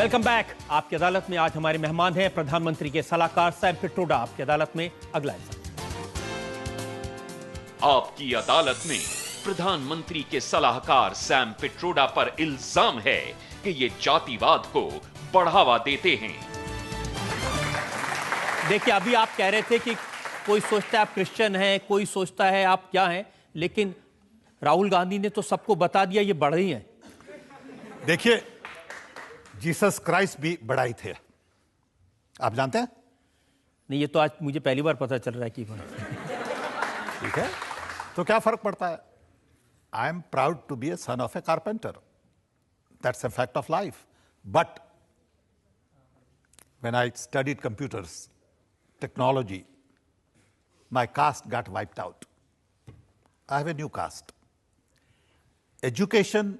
Welcome back. आपकी अदालत में आज हमारे मेहमान हैं प्रधानमंत्री के सलाहकार सैम पिट्रोडा। आपकी अदालत में अगला हिस्सा। आपकी अदालत में प्रधानमंत्री के सलाहकार सैम पिट्रोडा पर इल्जाम है कि ये जातिवाद को बढ़ावा देते हैं। देखिए, अभी आप कह रहे थे कि कोई सोचता है आप क्रिश्चियन हैं, कोई सोचता है आप क्या हैं, लेकिन राहुल गांधी ने तो सबको बता दिया ये बढ़ रही हैं। देखिए, जीसस क्राइस्ट भी बड़ा ही थे, आप जानते हैं? नहीं, ये तो आज मुझे पहली बार पता चल रहा है कि ठीक है, तो क्या फर्क पड़ता है? I am proud to be a son of a carpenter, that's a fact of life. But when I studied computers technology, my caste got wiped out. I have a new caste. Education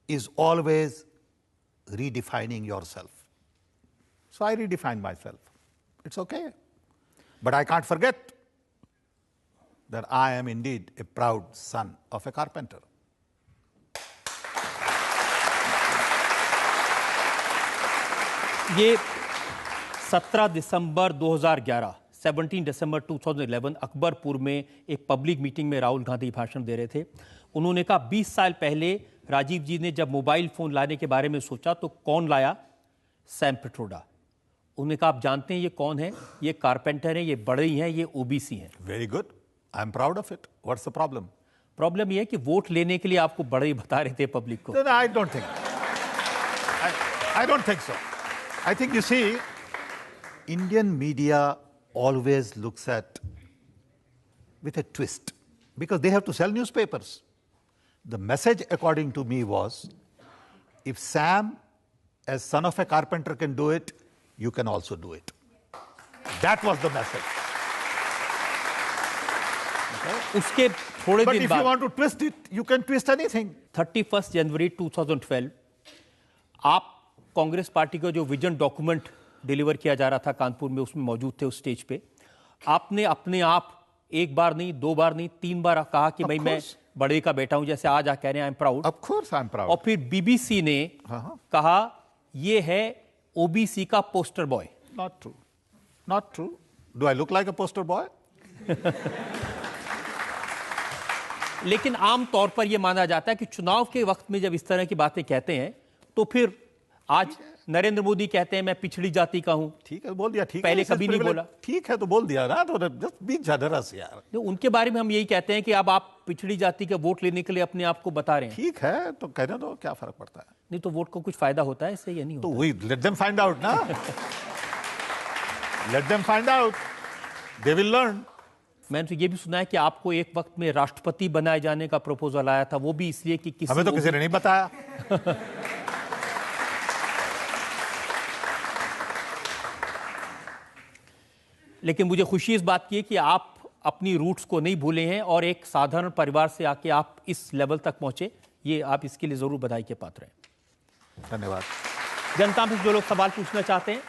is always redefining yourself. So I redefine myself. It's okay. But I can't forget that I am indeed a proud son of a carpenter. ये 17 दिसंबर 2011 17 दिसंबर 2011 अकबरपुर में एक public meeting में राहुल गांधी भाषण दे रहे थे। उन्होंने कहा 20 साल पहले राजीव जी ने जब मोबाइल फोन लाने के बारे में सोचा तो कौन लाया? सैम पिट्रोडा। उन्होंने कहा आप जानते हैं ये कौन है? ये कारपेंटर हैं, ये बड़ई हैं, ये ओबीसी हैं। Very good, I am proud of it. What's the problem? Problem ये है कि वोट लेने के लिए आपको बड़ई बता रहे थे पब्लिक को। I don't think I don't think so. I think you see, Indian media always looks at with a twist because they have to sell newspapers. The message according to me was, if Sam as son of a carpenter can do it, you can also do it. That was the message. Okay? उसके थोड़े But दिन if बाद you want to twist it, you can twist anything. 31 जनवरी 2012 आप Congress party का जो vision document deliver किया जा रहा था कानपुर में, उसमें मौजूद थे उस स्टेज पे। आपने अपने आप एक बार नहीं, दो बार नहीं, 3 बार कहा कि भाई मैं बड़े का बेटा हूं, जैसे आज आप कह रहे हैं आई am proud. Of course I am proud. और फिर बीबीसी ने कहा ये है ओबीसी का poster boy. Not true. Not true. Do I look like a poster boy? लेकिन आम तौर पर यह माना जाता है कि चुनाव के वक्त में जब इस तरह की बातें कहते हैं तो फिर आज नरेंद्र मोदी कहते हैं मैं पिछड़ी जाति का हूं। ठीक है, बोल दिया। ठीक पहले है, कभी नहीं बोला। ठीक है तो बोल दिया ना, तो जस्ट बी जनरस यार। तो उनके बारे में हम यही कहते हैं कि अब आप पिछड़ी जाति के वोट लेने के लिए अपने आप को बता रहे हैं। ठीक है, तो कहने दो, क्या फर्क पड़ता है? नहीं तो वोट को कुछ फायदा होता है इससे या नहीं होता? तो वही लेट देम फाइंड आउट ना। Let them find out, they will learn. मैंने तो ये भी सुना है कि आपको एक वक्त में राष्ट्रपति बनाए जाने का प्रपोजल आया था, वो भी इसलिए कि किसी हमें तो किसी ने नहीं बताया। लेकिन मुझे खुशी इस बात की है कि आप अपनी रूट्स को नहीं भूले हैं और एक साधारण परिवार से आके आप इस लेवल तक पहुंचे, ये आप इसके लिए जरूर बधाई के पात्र हैं। धन्यवाद। जनता में जो लोग सवाल पूछना चाहते हैं,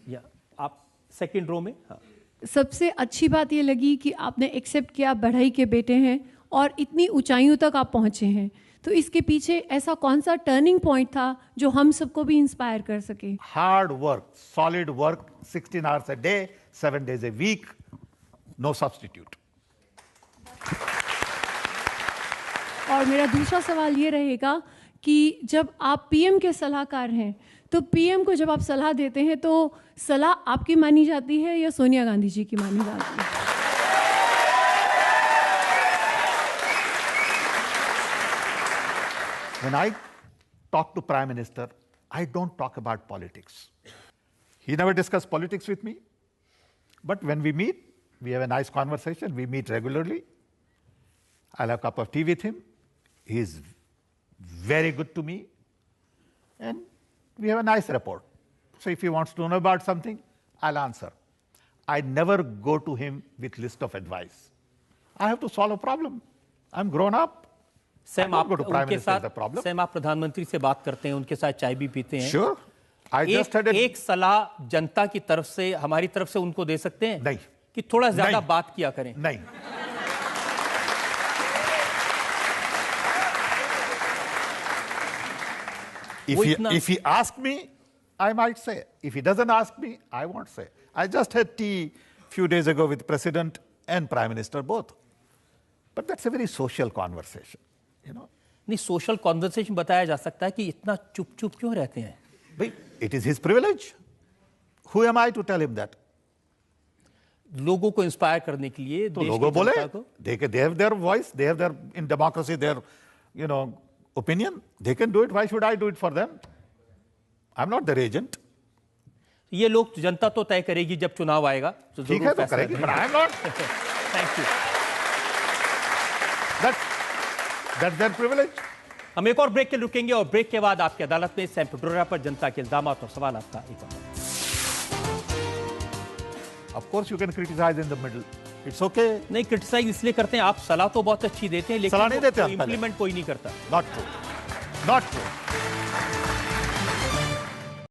या आप सेकंड रो में। हाँ, सबसे अच्छी बात ये लगी कि आपने एक्सेप्ट किया बढ़ई के बेटे हैं और इतनी ऊंचाइयों तक आप पहुंचे हैं। तो इसके पीछे ऐसा कौन सा टर्निंग पॉइंट था जो हम सबको भी इंस्पायर कर सके? Hard work, solid work, 16 hours a day, 7 days a week, no substitute. और मेरा दूसरा सवाल ये रहेगा कि जब आप पीएम के सलाहकार हैं तो पीएम को जब आप सलाह देते हैं तो सलाह आपकी मानी जाती है या सोनिया गांधी जी की मानी जाती है? When I talk to Prime Minister, I don't talk about politics. He never discussed politics with me. But when we meet, we have a nice conversation. We meet regularly. I'll have a cup of tea with him. He's very good to me. And we have a nice rapport. So if he wants to know about something, I'll answer. I never go to him with list of advice. I have to solve a problem. I'm grown up. Sam आप उनके साथ, Sam आप प्रधानमंत्री से बात करते हैं, उनके साथ चाय भी पीते हैं। Sure. एक सलाह जनता की तरफ से, हमारी तरफ से उनको दे सकते हैं? नहीं। कि थोड़ा ज्यादा बात किया करें। नहीं। If he asked me, I might say. If he doesn't ask me, I won't say. I just had tea few days ago with President and Prime Minister both. But that's a very social conversation, you know. नहीं, social conversation बताया जा सकता है कि इतना चुप चुप क्यों रहते हैं? But it is his privilege. Who am I to tell him that? लोगों को इंस्पायर करने के लिए तो देश लोगों की बोले, जनता को they have their voice, they have their, in democracy, their, you know, opinion. They can do it. Why should I do it for them? I'm not their agent. ये लोग जनता तो तय करेगी जब चुनाव आएगा तो ठीक है, तो करेगी, but I'm not. Thank you. That's their privilege. हम एक और ब्रेक के लिए रुकेंगे और ब्रेक के बाद आपकी अदालत में सैम पिट्रोडा पर जनता के इल्जामात और सवाल आपका एक और। Of course, you can criticize in the middle. It's okay. नहीं, क्रिटिसाइज इसलिए करते हैं, आप सलाह तो बहुत अच्छी देते हैं सलाह नहीं देते लेकिन आप पहले। इंप्लीमेंट कोई नहीं करता। Not true. Not true.